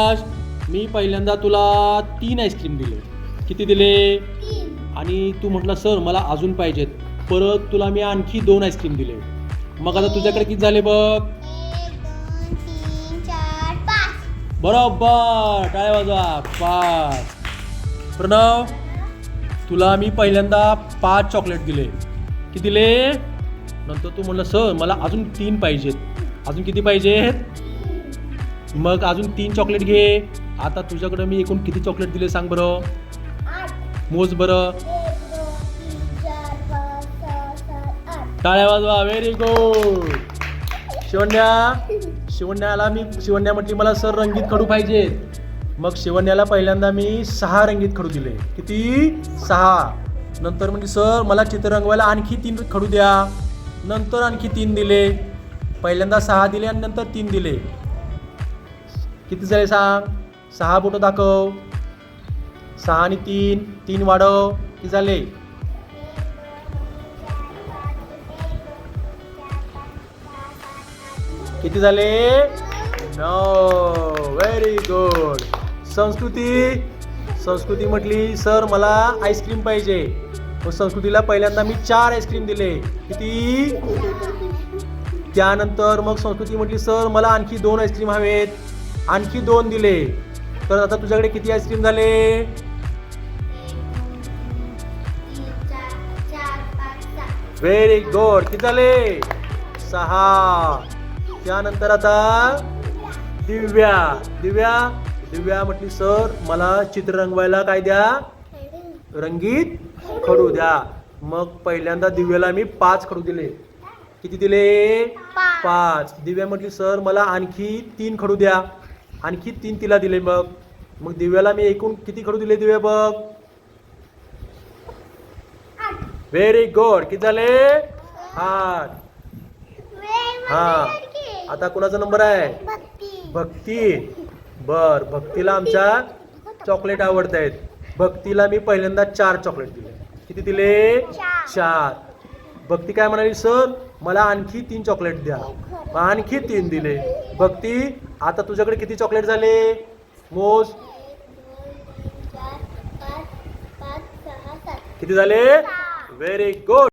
आज मी पहिल्यांदा तुला 3 आईस्क्रीम दिले. किती दिले? 3. आणि तू म्हटलं सर मला अजून पाहिजेत. परत तुला मी आणखी 2 आईस्क्रीम दिले. मग आता तुझ्याकडे किती झाले बघ? 1 2 3 4 5. बरोबर, टाळ्या वाजवा. 5. प्रणव, तुला मी पहिल्यांदा 5 चॉकलेट दिले. किती दिले? नंतर तू म्हटलं सर मला अजून 3 पाहिजेत. अजून किती पाहिजेत? मग अजून 3 चॉकलेट घे. आता तुझ्याकडे मी एकूण किती चॉकलेट दिले सांग बरं? 8. मोज बरं. 1 2 3 4 5 6 7 8. टाळ्या वाजवा. Very good. शिवण्या म्हटली मला सर रंगीत खडू पाहिजेत. मग शिवण्याला पहिल्यांदा मी 6 रंगीत खडू दिले. किती? 6. नंतर म्हणजे सर मला चित्र रंगवायला आणखी 3 खडू द्या. नंतर आणखी 3 दिले. पहिल्यांदा 6 दिले आणि नंतर 3 दिले. किती झाले सांग? 6 बोटं दाखव. 6 आणि 3 वाढव. किती झाले? किती झाले? 9. Very good. संस्कृती म्हटली सर मला आईस्क्रीम पाहिजे. मग संस्कृतीला पहिल्यांदा मी 4 आईस्क्रीम दिले. किती? त्यानंतर मग संस्कृती म्हटली सर मला आणखी 2 आईस्क्रीम हवेत. आणखी 2 दिले. तर आता तुझ्याकडे किती आईस्क्रीम झाले? 1 2 3 4 5 6. Very good. किती झाले? 6. त्यानंतर आता दिव्या म्हटली सर मला चित्र रंगवायला काय द्या? रंगीत खडू द्या. मग पहिल्यांदा दिव्याला मी 5 खडू दिले. किती दिले? 5. दिव्या म्हटली सर मला आणखी 3 खडू द्या. आणखी 3 तिला दिले. मग दिव्याला मी एकूण किती खडू दिले दिव्या बघ? 8. Very good. किती झाले? 8. हा. आता कुणाचा नंबर आहे? भक्ती. बर, भक्तीला आमच्या चॉकलेट आवडत आहेत. भक्तीला मी पहिल्यांदा 4 चॉकलेट दिले. किती दिले? 4. भक्ती काय म्हणाली सर मला आणखी 3 चॉकलेट द्या. आणखी 3 दिले. भक्ती आता तुझ्याकडे किती चॉकलेट झाले? मोज. 1 2 3 4 5 5 6 7. किती झाले? Very good.